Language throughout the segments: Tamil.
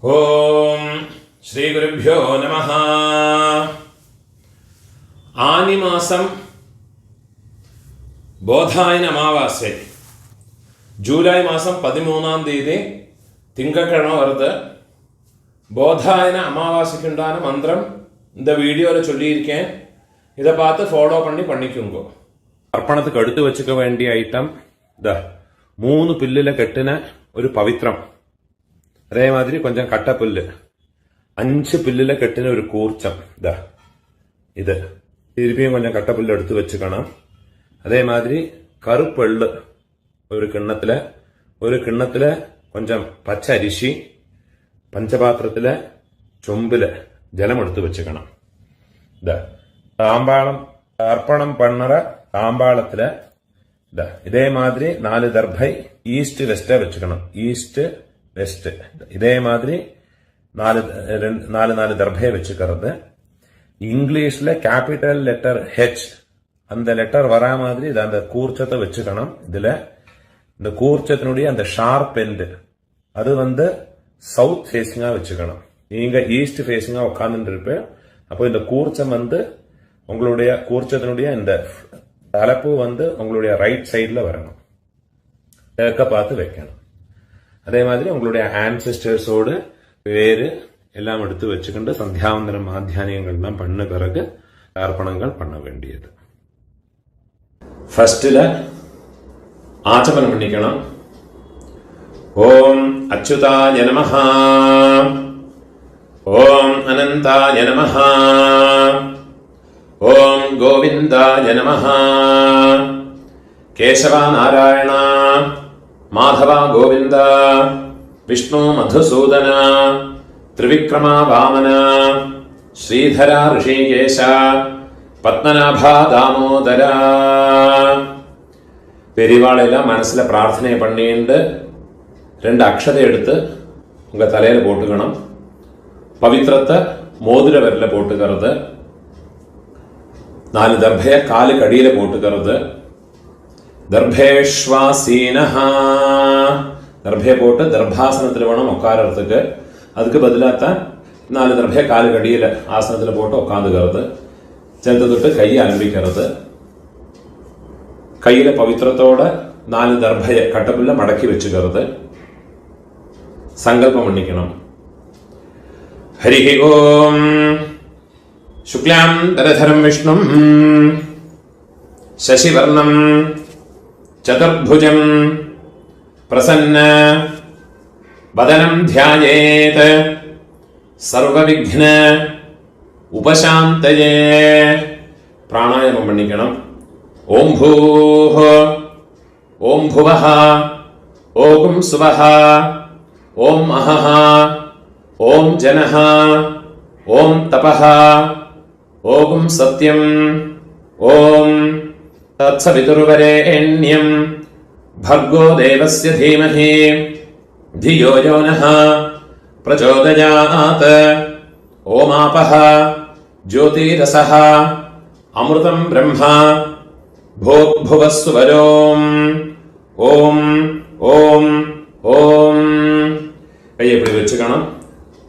ഓം ശ്രീ ഗുരുഭ്യോ നമഃ. ആനിമാസം ബോധായന അമാവാസ്യ ജൂലൈ മാസം 13-ാം തീയതി திங்கக்கிழமை வருது. போதாயன அமாவாசைக்குண்டான மந்திரம் இந்த வீடியோவில் சொல்லியிருக்கேன். இதை பார்த்து ஃபாலோ பண்ணிக்கோங்க. അർപ്പണத்துக்கு എടുത്തു വെച്ചുക വേണ്ടിയ ഐറ്റം ഇതാ 3 പുല്ലിലെ കെട്ടിന ഒരു പവിത്രം, അതേമാതിരി കൊഞ്ചം കട്ടപ്പുല്ല്, 5 പുല്ലിലെ കെട്ടിന ഒരു കൂർച്ചം, ഇതാ ഇത് തിരുപ്പിയും കൊഞ്ചം കട്ടപ്പുല്ല് എടുത്തു വെച്ചുക്കണം. അതേമാതിരി കറുപ്പെള്ള് ഒരു കിണ്ണത്തില് കൊഞ്ചം പച്ച അരിശി, പഞ്ചപാത്രത്തിലെ ചൊമ്പില് ജലമെടുത്ത് വെച്ചുക്കണം. ഇതാ താമ്പാളം അർപ്പണം പണ്ണറ താമ്പാളത്തില് ഇതാ ഇതേമാതിരി 4 ദർഭൈ ഈസ്റ്റ് വെസ്റ്റ് വെച്ചുക്കണം. ഈസ്റ്റ് வெஸ்ட் இதே மாதிரி 4 தர்பையை வச்சுக்கிறது. இங்கிலீஷ்ல கேபிட்டல் லெட்டர் ஹெச் அந்த லெட்டர் வரா மாதிரி இது அந்த கூர்ச்சத்தை வச்சுக்கணும். இதுல இந்த கூர்ச்சத்தினுடைய அந்த ஷார்ப் எண்ட் அது சவுத் ஃபேஸிங்கா வச்சுக்கணும். நீங்க ஈஸ்ட் ஃபேஸிங்கா உட்கார்ந்து இருப்பேன். அப்போ இந்த கூர்ச்சம் உங்களுடைய கூர்ச்சத்தினுடைய இந்த தலைப்பு உங்களுடைய ரைட் சைட்ல வரணும், கிழக்க பார்த்து வைக்கணும். அதே மாதிரி உங்களுடைய ஆன்செஸ்டர்ஸோடு பேரு எல்லாம் எடுத்து வச்சுக்கிட்டு சந்தியாவந்தனம் மாத்தியானியங்கள்லாம் பண்ண பிறகு அர்ப்பணங்கள் பண்ண வேண்டியது. ஃபர்ஸ்ட்ல ஆச்சமனம் பண்ணிக்கணும். ஓம் அச்சுதாய நமஹ, ஓம் அனந்தாய நமஹ, ஓம் கோவிந்தாய நமஹ, கேசவா நாராயண, மாதவ கோவிந்த, விஷ்ணு மதுசூதன, திரிவிக்ரமா வாமன, ஸ்ரீதர ரிஷிகேஷ, பத்மநாப தாமோதர. பெரியவாளெல்லாம் மனசுல பிரார்த்தனை பண்ணிட்டு 2 அக்ஷதை எடுத்து உங்க தலையில போட்டுக்கணும். பவித்திரத்தை மோதிர விரல போட்டுக்கிறது. 4 தர்பைய காலு கடியில போட்டுக்கிறது. தர்பேஷ்வாசீனஹ, தர்பே போட்டு தர்பாசனத்தில் வேணும் உட்காரத்துக்கு. அதுக்கு பதிலாக 4 தர்பே காலு கடியில ஆசனத்தில் போட்டு உட்காந்துக்கிறது. சேர்த்து தொட்டு கையை அனுப்பிக்கிறது. கையில பவித்திரத்தோட 4 தர்பைய கட்டப்புள்ள மடக்கி வச்சுக்கிறது. சங்கல்பம் பண்ணிக்கணும். ஹரி ஓம் சுக்லாம் தரதரம் விஷ்ணும் சசிவர்ணம் சதுர்புஜம் பிரசன்ன வதனம் த்யாயேத் சர்வவிக்ன உபசாந்தயே. பிராணாயாமம் பண்ணிக்கணும். ஓம் பூஹ, ஓம் புவஹ, ஓம் சுவஹ, ஓம் அஹஹ, ஓம் ஜனஹ, ஓம் தபஹ, ஓம் சத்யம், ஓம் தத்சவிதுர்வரேண்யம் भर्गो देवस्य धीमहि धियो यो नः प्रचोदयात्. ओमापः ज्योतिरसः अमृतं ब्रह्म भूर्भुवः सुवरोम्. ஓம் ஓம் ஓம். கையை இப்படி வச்சுக்கணும்.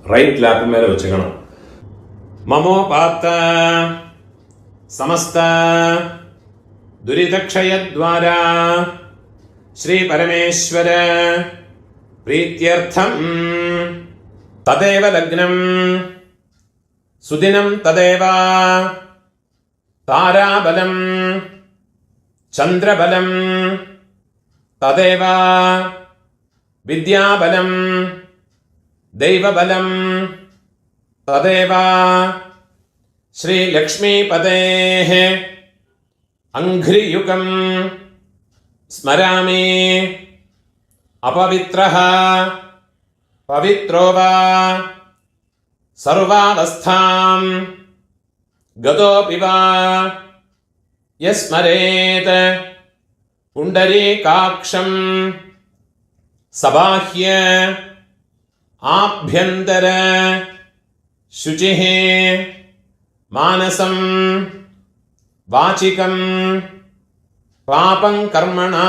ரைட் லேப் மேல வச்சுக்கணும். மமோபாத்த சமஸ்த दुरितक्षयद्वारा श्री परमेश्वर प्रीत्यर्थं तदेव लग्नं सुदिनं तदेव ताराबलं चन्द्रबलं तदेव विद्याबलं दैवबलं तदेव श्रीलक्ष्मीपतेः अंघ्रियुगं स्मरामि. अपवित्रः पवित्रो वा सर्वावस्थां गतोऽपि वा यस्मरेत् पुण्डरीकाक्षं सबाह्य आभ्यन्तर शुचिः मानसं वाचिकं पापं कर्मणा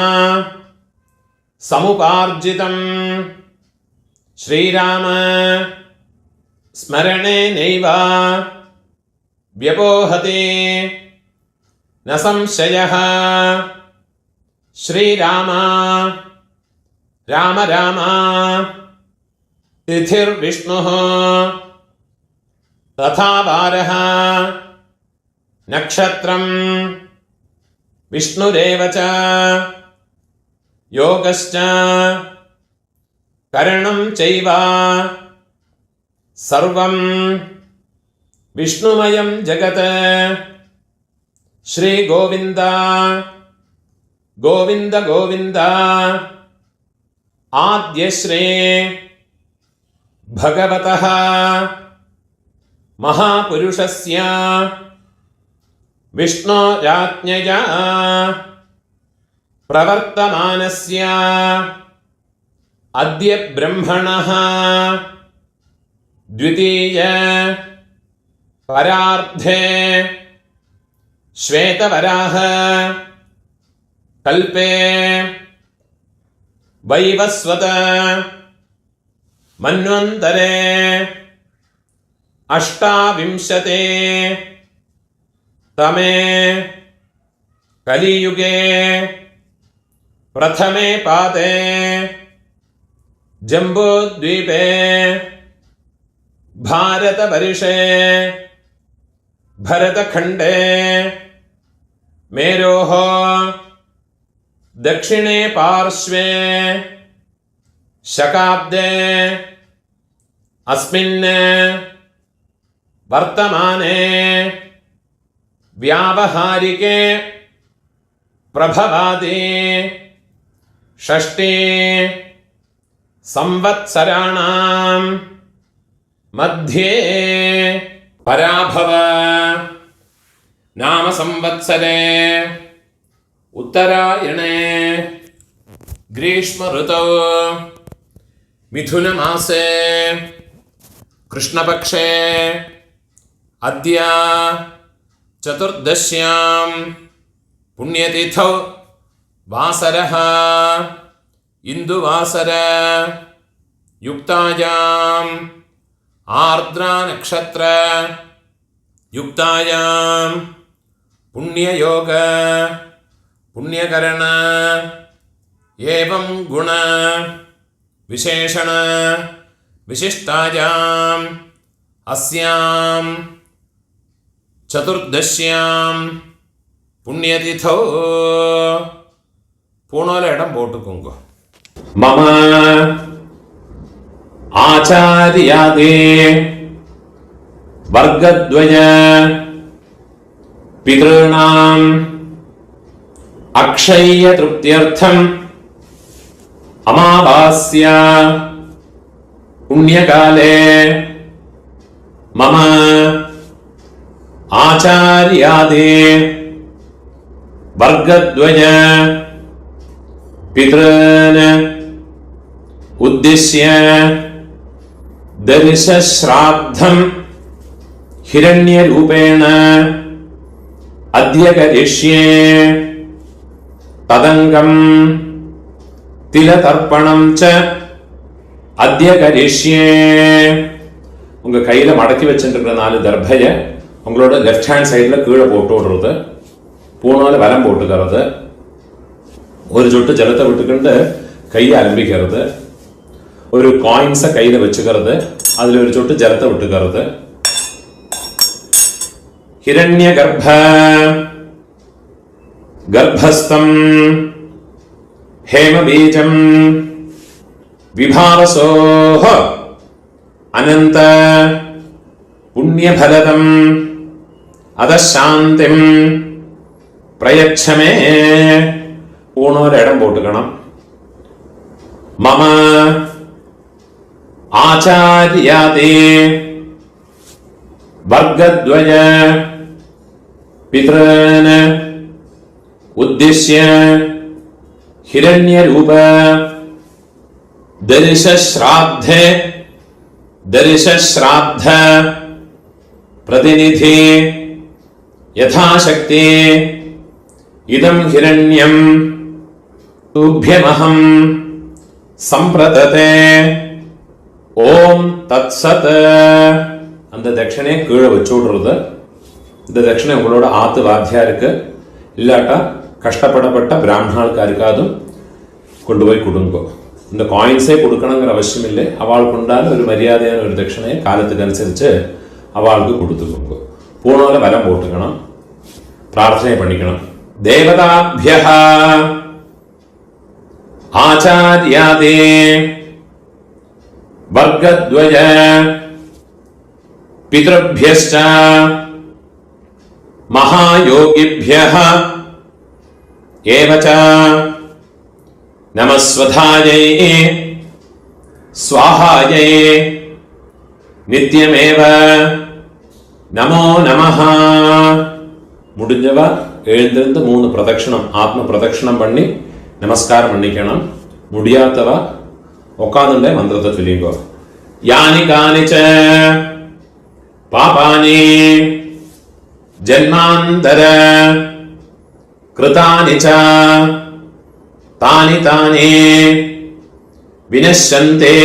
समुपार्जितं श्रीराम स्मरणेनैव व्यपोहते न संशयः। श्रीराम राम राम तिथिर्विष्णुः तथा वारः नक्षत्रं विष्णुरेव च योगश्च करणं चैव सर्वं विष्णुमयं जगत्। श्री गोविंद गोविंद गोविंद आद्यश्री भगवतः महापुरुषस्य विष्णोराज्ञया प्रवर्तमानस्य अद्य ब्रह्मणः द्वितीय परार्धे श्वेतवराह कल्पे वैवस्वत मन्वन्तरे अष्टाविंशते तमे कलियुगे प्रथमे पादे जम्बूद्वीपे भारतवर्षे भरतखण्डे मेरोः दक्षिणे पार्श्वे शकाब्दे अस्मिन् वर्तमाने व्यावहारिके प्रभवादि षष्ठी संवत्सराणां मध्ये पराभव नाम संवत्सरे उत्तरायणे ग्रीष्म ऋतौ मिथुन मासे कृष्णपक्षे अद्य चतुर्दश्यां पुण्यतिथौ वासरः इंदुवासर युक्तायाम् आर्द्रा नक्षत्र युक्तायां पुण्ययोग पुण्यकरण एवं गुण विशेषण विशिष्टायाम् अस्यां चतुर्दश्यां पुण्यतिथौ पूर्णोल इडम पोट्टुकोंगो मम आचार्यादि वर्गद्वय पितॄणाम् अक्षय्य तृप्त्यर्थम् अमावास्या पुण्यकाले मम आचार्यादि वर्गद्वय पितॄन् उद्दिश्य दर्शश्राद्धं हिरण्यरूपेण अद्य करिष्ये तदंगं तिलतर्पणं च अद्य करिष्ये உங்க கையில மடக்கி வச்சிருக்கிற 4 தர்பைய உங்களோட லெஃப்ட் ஹேண்ட் சைடுல கீழே போட்டு விடுறது பூணால வலம் போட்டுக்கிறது ஒரு சொட்டு ஜலத்தை விட்டுக்கிட்டு கையை அலம்பிக்கிறது ஒரு காயின்ஸை கையில வச்சுக்கிறது அதுல ஒரு சொட்டு ஜலத்தை விட்டுக்கிறது हिरण्य गर्भ गर्भस्थं हेम बीजं विभावसोः अनंत पुण्यफलदं अदशान्तिं प्रयच्छमे पूर्णोरिडम पोट्टुकणम मम आचार्यादि वर्गद्वय पितॄन् उद्दिश्य हिरण्यरूप दर्शश्राद्धे दर्शश्राद्ध प्रतिनिधि यथाशक्ति इदं हिरण्यं तुभ्यमहं संप्रदते ஓம் தத் சத். அந்த தட்சணையை கீழே வச்சு விடுறது. இந்த தட்சணை உங்களோட ஆத்து வாத்தியாருக்கு இல்லாட்டா கஷ்டப்படப்பட்ட பிராமணாளுக்காருக்காதும் கொண்டு போய் கொடுங்கோ. இந்த காயின்ஸே கொடுக்கணுங்கிற அவசியம் இல்லை. அவளுக்கு உண்டான ஒரு மரியாதையான ஒரு தட்சணையை காலத்துக்கு அனுசரித்து அவளுக்கு கொடுத்துக்கோங்க. பூனோல வரம் போட்டுக்கணும், பிரார்த்தனை பண்ணிக்கணும். தேவதாபிய ஆச்சாரியாதே வர்க்கத்வய பித்ருभ्यश्च மகாயோகிभ्यः ஏவ ச நமஸ்வதாயை ஸ்வாஹாயை நித்யமேவ நமோ நமஹ. முடிஞ்சவா எழுந்திருந்து 3 பிரதட்சணம் ஆத்ம பிரதட்சணம் பண்ணி நமஸ்காரம் பண்ணிக்கணும். முடியாதவா உட்காந்துட்டே மந்திரத்தை சொல்லிங்கோ. யானி கானிச்ச பாபானி ஜன்மாந்தர கிருதானி ச தானி தானி வினஷ்யந்தே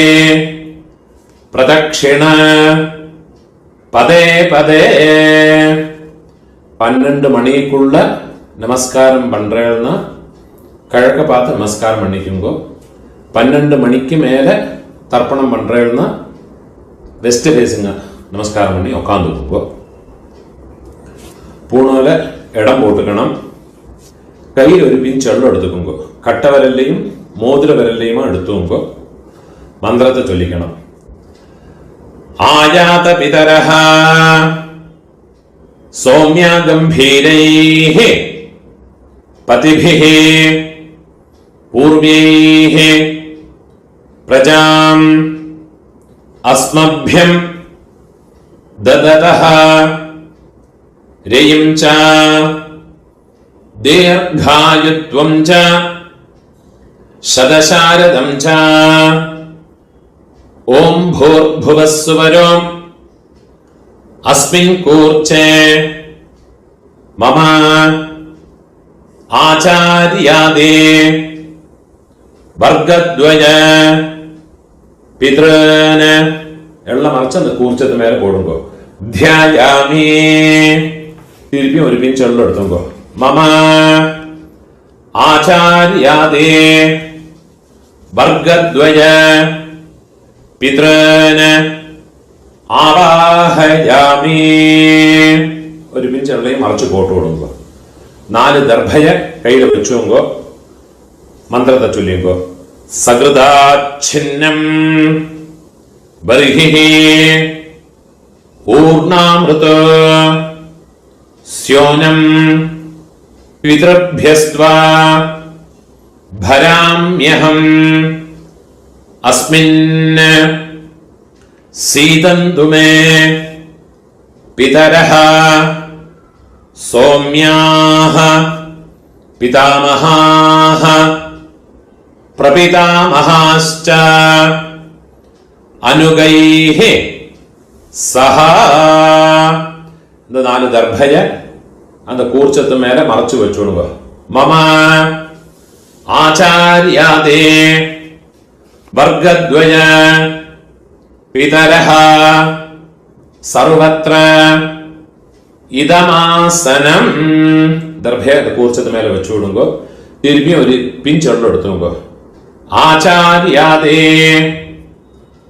பிரதக்ஷிண பதே பதே. 12 மணிக்குள்ள நமஸ்காரம் பண்றேன்னா கிழக்க பார்த்து நமஸ்காரம் பண்ணிக்குங்கோ. 12 மணிக்கு மேல தர்ப்பணம் பண்றேன்னா வெஸ்ட் ஃபேஸிங்க நமஸ்காரம் பண்ணி உட்காந்துக்குங்கோ. பூனோல இடம் போட்டுக்கணும். கையில் ஒரு பிஞ்ச் எள்ளு எடுத்துக்கோங்க. கட்ட விரல்லையும் மோதிர விரல்லையுமா எடுத்துக்கோங்க. மந்திரத்தை சொல்லிக்கணும். ஆயாத பிதரஹ சௌம்யா கம்பீரைஹ பதிபிஹ பூர்வைஹ பிரஜாம் அஸ்மப்யம் தததஹ ரேயம் ச தீர்காயுத்வம் ச சதசாரதம் ச ஓம் பூர்புவஸ்சுவரோ அஸ்மின் கூர்ச்சே மம ஆச்சார்யாதே வர்க்கத்வய பித்ருன. எல்லாம் மறைச்சு அந்த கூர்ச்சத்து மேல போடுங்க. தியாயாமி. திருப்பி ஒரு பிஞ்ச் எள்ளு எடுத்துங்க. மம ஆச்சார்யாதே வர்க்கத்வய பித்ருன ஆவாஹயாமி. ஒரு பிஞ்ச் எள்ளையும் மறைச்சு போட்டு விடுங்க. 4 தர்ഭய கையில வச்சுங்க. மந்திரத்தை சொல்லிங்க. சகிருதாச்சின்னம் பரிஹி ஊர்ணாமிருத ஸ்யோனம் பித்ருभ्यस्त्वा भराम्यहम् अस्मिन् सीदन्तु मे पितरः सौम्याः पितामहाः प्रपितामहाश्च अनुगैः सह. இந்த 4 தர்ഭய அந்த கூர்ச்சத்து மேல மறைச்சு வச்சுடுங்க. மம ஆச்சார்யாதே வர்க்கத்வய பிதரஹ சர்வத்ர இதமாசனம். தர்ഭய அந்த கூர்ச்சத்து மேல வச்சு விடுங்க. திருப்பி ஒரு பிஞ்ச் எள்ளு எடுத்துங்க. ஆச்சார்யாதே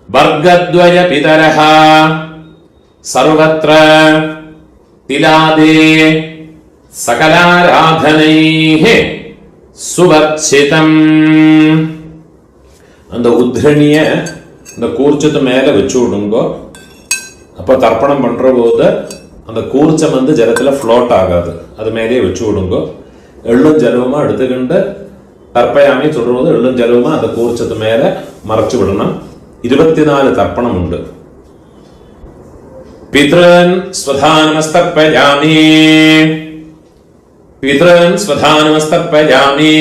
வர்க்கத்வய பிதரஹ சர்வத்ர திலாதே சகலாராதனைஹ சுவர்ச்சிதம். அந்த உத்ரணிய அந்த கூர்ச்சத்து மேல வச்சு விடுங்க. அப்ப தர்ப்பணம் பண்ற போது அந்த கூர்ச்சம் வந்து ஜலத்துல ஃப்ளோட் ஆகாது. அது மேலே வச்சு விடுங்க. எள்ளும் ஜலவுமா எடுத்துக்கிண்டு தர்ப்பயாமி சொல்ற போது எள்ளும் ஜலவுமா அந்த கூர்ச்சத்து மேல மறைச்சு விடணும். 24 தர்ப்பணம் உண்டு. பித்ருன் ஸ்வதானமஸ்தர்ப்பயாமி பித்ருன் ஸ்வதானமஸ்தர்ப்பயாமி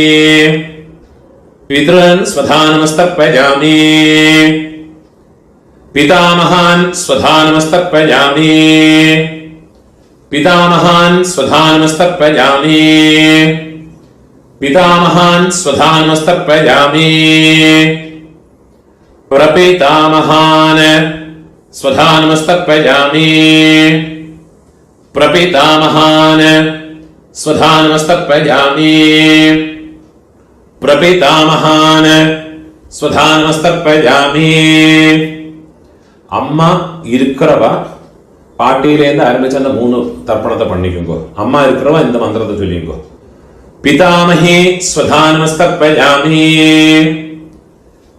பித்ருன் ஸ்வதானமஸ்தர்ப்பயாமி பிதாமகான் ஸ்வதானமஸ்தர்ப்பயாமி பிதாமகான் ஸ்வதானமஸ்தர்ப்பயாமி பிதாமகான் ஸ்வதானமஸ்தர்ப்பயாமி प्रपितामहान् स्वधानमस्तर्पयामि प्रपितामहान् स्वधानमस्तर्पयामि प्रपितामहान् स्वधानमस्तर्पयामि அம்மா இருக்கிறவா பாட்டியிலேருந்து ஆரம்பிச்சு அந்த 3 தர்ப்பணத்தை பண்ணிக்குங்கோ. அம்மா இருக்கிறவா இந்த மந்திரத்தை சொல்லிங்கோ. பிதாமஹி ஸ்வதானமஸ்தர்ப்பயாமி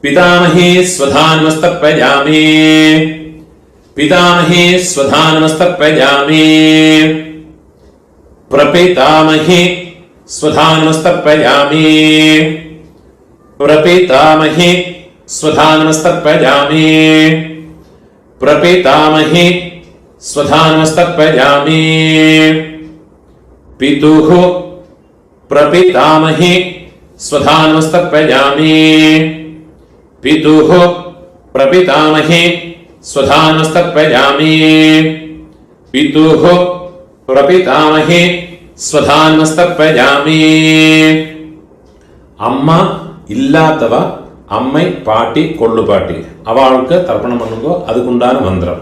பிதாமஹி ஸ்வதானமஸ்தர்ப்பயாமி பிதாமஹி ஸ்வதானமஸ்தர்ப்பயாமி பிரபிதாமஹி ஸ்வதானமஸ்தர்ப்பயாமி பிரபிதாமஹி ஸ்வதானமஸ்தர்ப்பயாமி प्रपितामहि स्वधानमस्तर्पयामि पितुः प्रपितामहि स्वधानमस्तर्पयामि पितुः प्रपितामहि स्वधानमस्तर्पयामि पितुः प्रपितामहि स्वधानमस्तर्पयामि अम्मा इल्लातवा அம்மை பாட்டி கொள்ளு பாட்டி அவளுக்கு தர்ப்பணம் பண்ணுங்கோ. அதுக்குண்டான மந்திரம்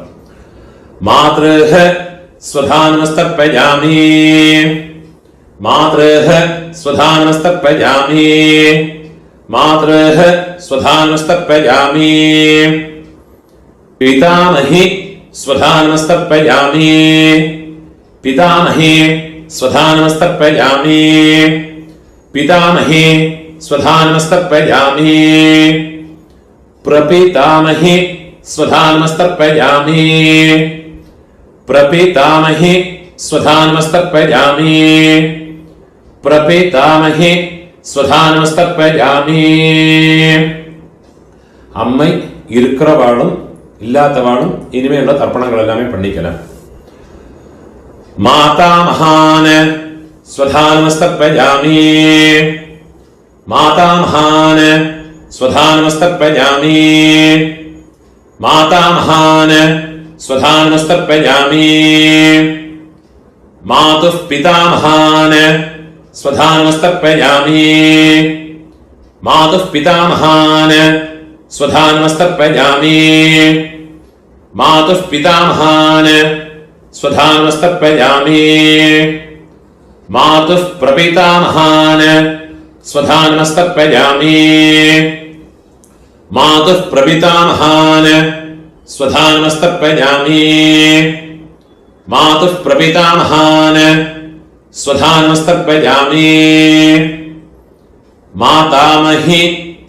மாத்ருஹ ஸ்வதானமஸ்தர்ப்பயாமி மாத்ருஹ ஸ்வதானமஸ்தர்ப்பயாமி மாத்ருஹ ஸ்வதானமஸ்தர்ப்பயாமி பிதாமஹி ஸ்வதானமஸ்தர்ப்பயாமி பிதாமஹி ஸ்வதானமஸ்தர்ப்பயாமி பிதாமஹி स्वधानमस्तर्पयामि प्रपितामहि स्वधानमस्तर्पयामि प्रपितामहि स्वधानमस्तर्पयामि प्रपितामहि स्वधानमस्तर्पयामि அம்மை இருக்கிறவாளும் இல்லாதவாளும் இனிமேல் தர்ப்பணங்கள் எல்லாமே பண்ணிக்கலாம். மாதாமஹான் स्वधानमस्तर्पयामि मातामहान् स्वधानमस्तर्पयामि मातामहान् स्वधानमस्तर्पयामि मातुः पितामहान् स्वधानमस्तर्पयामि मातुः पितामहान् स्वधानमस्तर्पयामि मातुः पितामहान् स्वधानमस्तर्पयामि मातुः प्रपितामहान् स्वधानमस्तर्पयामि मातुः प्रपितामहान् स्वधानमस्तर्पयामि मातुः प्रपितामहान् स्वधानमस्तर्पयामि मातामही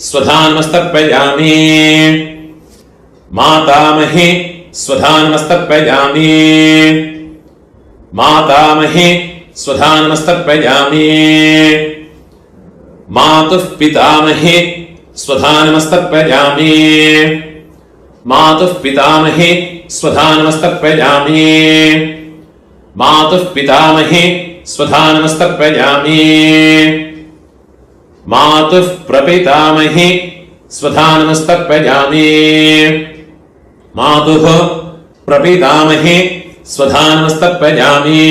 स्वधानमस्तर्पयामि मातामही स्वधानमस्तर्पयामि मातामही स्वधानमस्तर्पयामि मातुः पितामही स्वधानमस्तर्पयामि मातुः पितामही स्वधानमस्तर्पयामि मातुः पितामही स्वधानमस्तर्पयामि मातुः प्रपितामही स्वधानमस्तर्पयामि मातुः प्रपितामही स्वधानमस्तर्पयामि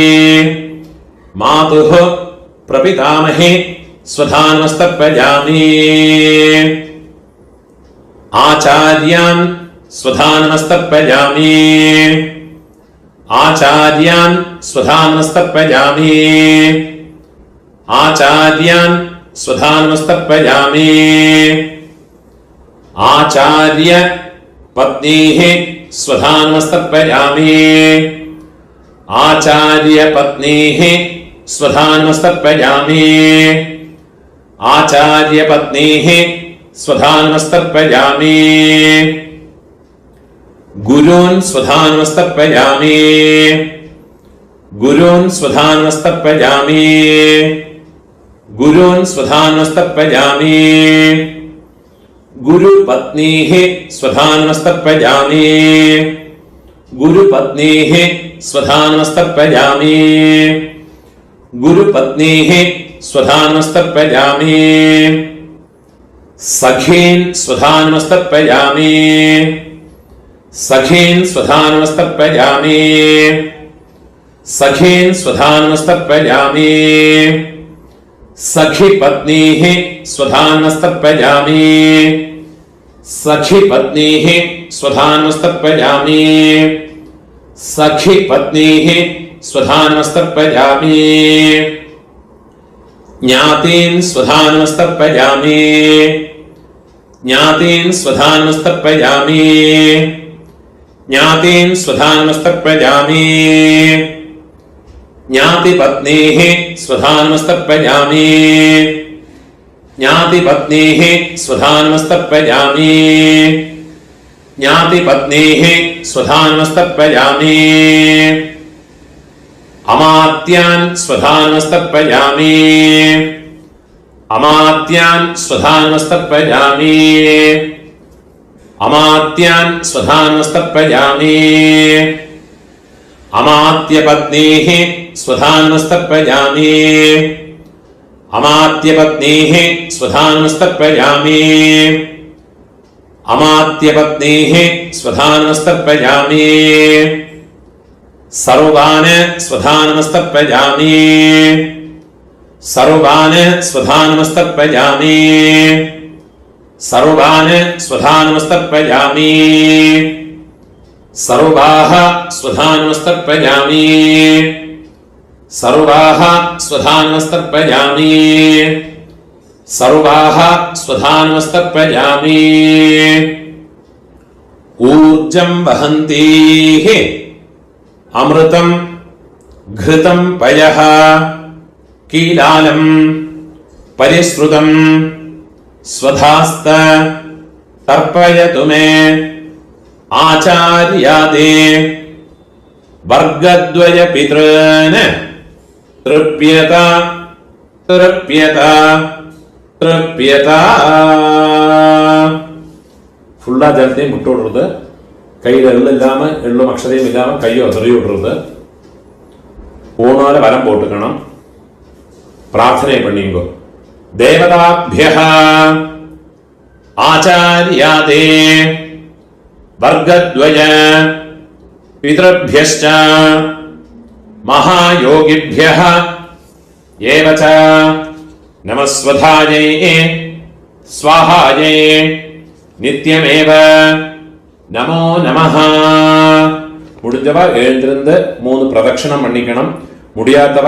मातुः प्रपितामही स्वधानमस्तर्पयामि आचार्यान् स्वधानमस्तर्पयामि आचार्यान् स्वधानमस्तर्पयामि आचार्यान् स्वधानमस्तर्पयामि आचार्य पत्नीः स्वधानमस्तर्पयामि आचार्य पत्नीः स्वधानमस्तर्पयामि आचार्य पत्नीः स्वधानमस्तर्पयामि गुरून् स्वधानमस्तर्पयामि गुरून् स्वधानमस्तर्पयामि गुरून् स्वधानमस्तर्पयामि गुरुपत्नीः स्वधानमस्तर्पयामि गुरुपत्नीः स्वधानमस्तर्पयामि गुरुपत्नीः स्वधानमस्तर्पयामि सखीन् स्वधानमस्तर्पयामि सखीन् स्वधानमस्तर्पयामि सखीन् स्वधानमस्तर्पयामि सखी पत्नीः स्वधानमस्तर्पयामि सखी पत्नीः स्वधानमस्तर्पयामि सखी पत्नीः स्वधानमस्तर्पयामि ज्ञातीन् स्वधानमस्तर्पयामि ज्ञातीन् स्वधानमस्तर्पयामि ज्ञातीन् स्वधानमस्तर्पयामि ज्ञातिपत्नीः स्वधानमस्तर्पयामि ज्ञातिपत्नीः स्वधानमस्तर्पयामि ज्ञातिपत्नीः स्वधानमस्तर्पयामि अमात्यान् स्वधानमस्तर्पयामि अमात्यान् स्वधानमस्तर्पयामि अमात्यान् स्वधानमस्तर्पयामि अमात्यपत्नीः स्वधानमस्तर्पयामि अमात्यपत्नीः स्वधानमस्तर्पयामि अमात्यपत्नीः स्वधानमस्तर्पयामि सर्वान् स्वधानमस्तर्पयामि सर्वान् स्वधानमस्तर्पयामि सर्वान् स्वधानमस्तर्पयामि सर्वाः स्वधानमस्तर्पयामि सर्वाः स्वधानमस्तर्पयामि सर्वाः स्वधानमस्तर्पयामि ऊर्जं वहन्तीः अमृतं घृतं पयः कीलालं परिश्रुतं स्वधास्त तर्पयतु मे आचार्यादे वर्गद्वय पितॄन् तृप्यत तृप्यत तृप्यत ഫുള്ളാ ജലത്തെയും വിട്ടുവിടരുത്. കയ്യിൽ എള്ളില്ലാമ എള്ളും അക്ഷരയും ഇല്ലാമ കയ്യോ തെറിയോ വിടരുത്. ഊണോലെ വരം പോട്ടുക്കണം. പ്രാർത്ഥനയെ പണിയുമ്പോ ദേവതാഭ്യഃ ആചാര്യാദേ വർഗദ്വയ പിതൃഭ്യശ്ച മഹായോഗിഭ്യഃ ഏവച നമസ്വധായൈ സ്വാഹായൈ നിത്യമേവ நமோ நமஹ. முடிஞ்சவ எழுந்திருந்து 3 பிரதட்சணம் பண்ணிக்கணும். முடியாதவ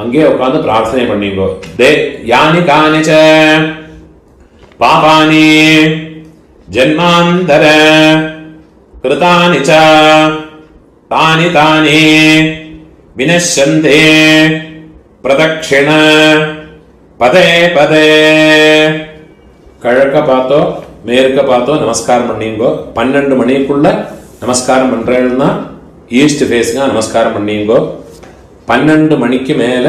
அங்கே உட்கார்ந்து பிரார்த்தனை பண்ணிங்கோ. யானி கானிச்ச பாபானி ஜன்மாந்தர கிருதானி ச தானி தானி வினஷ்யந்தே பிரதட்சிண பதே பதே. கிழக்க பார்த்தோ மேற்க பார்த்தோ நமஸ்காரம் பண்ணிங்கோ. 12 மணிக்குள்ள நமஸ்காரம் பண்றேன்னா ஈஸ்ட் ஃபேஸுங்க நமஸ்காரம் பண்ணிங்கோ. 12 மணிக்கு மேல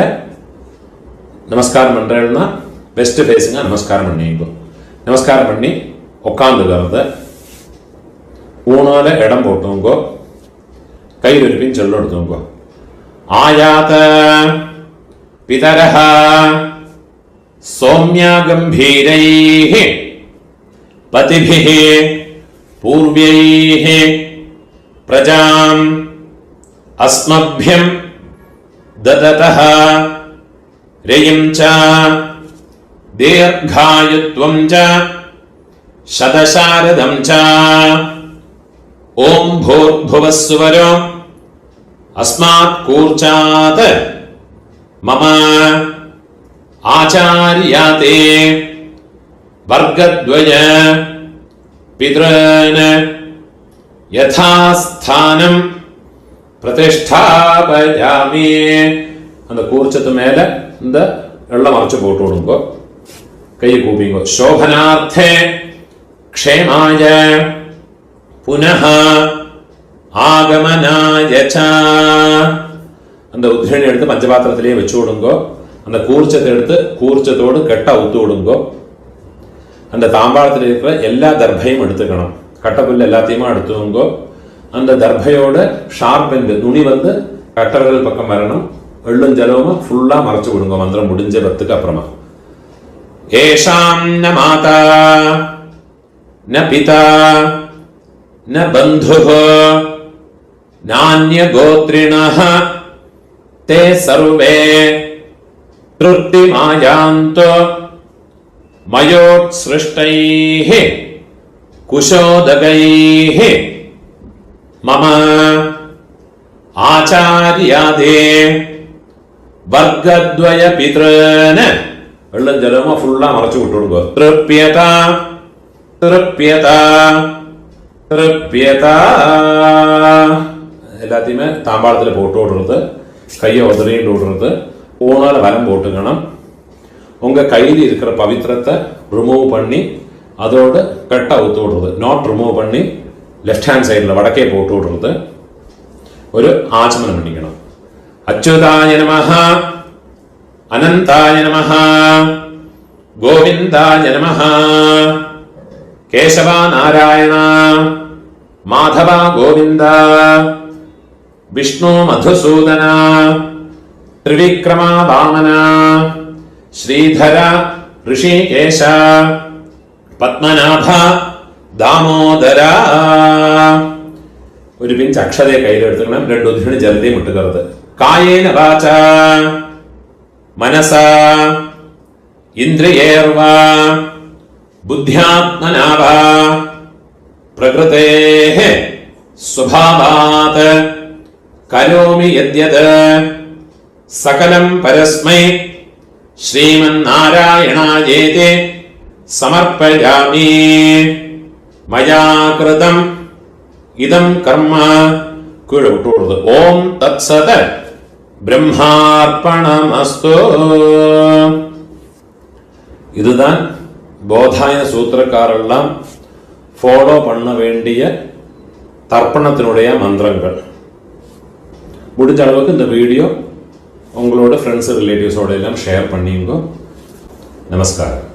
நமஸ்காரம் பண்றேன்னா வெஸ்ட் ஃபேஸுங்க நமஸ்காரம் பண்ணிங்கோ. நமஸ்காரம் பண்ணி உட்காந்துக்கிறது. ஊனால இடம் போட்டுங்கோ. கை விருப்பின் சொல்லெடுத்துங்கோ. ஆயாத பிதரஹ சௌம்யா கம்பீரைஹ पतिभिः पूर्व्यैः प्रजाम् अस्मभ्यं ददतः रयिं च दीर्घायुत्वं च शतशारदं च ॐ भूर्भुवः सुवरो अस्मात् कूर्चात् मम आचार्याते वर्गद्वय पितॄन् யதாஸ்தானம் பிரதிஷ்டாபயாமி. அந்த கூர்ச்சத்து மேல இந்த வெள்ளம் மறைச்சு போட்டு விடுங்கோ. கையை கூப்பிங்கோ. சோபனார்த்தே க்ஷேமாய புனः ஆகமனாய ச. அந்த உத்ரணி எடுத்து பஞ்சபாத்திரத்திலேயே வச்சு விடுங்கோ. அந்த கூர்ச்சத்தை எடுத்து கூர்ச்சத்தோடு கெட்டா ஊத்து விடுங்கோ. அந்த தாம்பாளத்தில் இருக்கிற எல்லா தர்பையும் எடுத்துக்கணும். கட்டப்புல்ல எல்லாத்தையுமா எடுத்துங்கோ. அந்த தர்பையோட ஷார்ப் எண்டு நுனி வந்து கட்டர்கள் பக்கம் வரணும். வெள்ளும் ஜலமும் ஃபுல்லா மறைச்சு விடுங்க. மந்திரம் முடிஞ்ச 10க்கு அப்புறமா ஏஷாம் ந மாதா ந பிதா ந பந்துஹ நான்ய கோத்ரிணஹ தே சர்வே திருப்திமாயாந்தோ மயோத்ஸ்ருஷ்டைஹ കുശോദകൈഃ മമ ആചാര്യാദേ വർഗദ്വയ പിതൃന് വെള്ളം ജലമോ ഫുള്ളാ മറച്ചു വിട്ടു കൊടുക്കുക. തൃപ്യത തൃപ്യത തൃപ്യത. எல்லாத்தையுமே தாம்பாளத்தில் போட்டு விடுறது, கையை உதறிட்டு விடுறது, ஊனால வரம் போட்டுக்கணும். உங்க கையில் இருக்கிற பவித்திரத்தை ரிமூவ் பண்ணி அதோட கட்டை ஊத்து விடுறது, நாட் ரிமூவ் பண்ணி லெஃப்ட் ஹேண்ட் சைடில் வடக்கே போட்டு விடுறது. ഒരു ആചമനം பண்ணிக்கணும். അച്യുതായ നമഃ, അനന്തായ നമഃ, ഗോവിന്ദായ നമഃ, കേശവ നാരായണ, മാധവ ഗോവിന്ദ, വിഷ്ണു മധുസൂദന, ത്രിവിക്രമ വാമന, ശ്രീധര ഋഷികേശ, പത്മനാഭ ദാമോദര. ഒരു പിഞ്ച് അക്ഷതയെ കയ്യിലെടുത്തുക്കണം. 2 ഉദ്ധിണി ജലതയും ഇട്ടുകരുത്. കായേന വാച മനസ ഇന്ദ്രിയേർവ ബുദ്ധ്യാത്മനാവ പ്രകൃതേഃ സ്വഭാവാത് കരോമി യദ്യത് സകലം പരസ്മൈ ശ്രീമന്നാരായണായേതി സമർപ്പയാമി. മയാ കൃതം ഇതം കർമ്മ കീഴെ വിട്ടുകൊടുത്ത് ഓം തത്സത് ബ്രഹ്മാർപ്പണമസ്തു. இதுதான் போதாயன சூத்திரக்காரெல்லாம் ஃபாலோ பண்ண வேண்டிய தர்ப்பணத்தினுடைய மந்திரங்கள். முடிஞ்ச அளவுக்கு இந்த வீடியோ உங்களோட ஃப்ரெண்ட்ஸ் ரிலேட்டிவ்ஸோட எல்லாம் ஷேர் பண்ணிங்க. நமஸ்காரம்.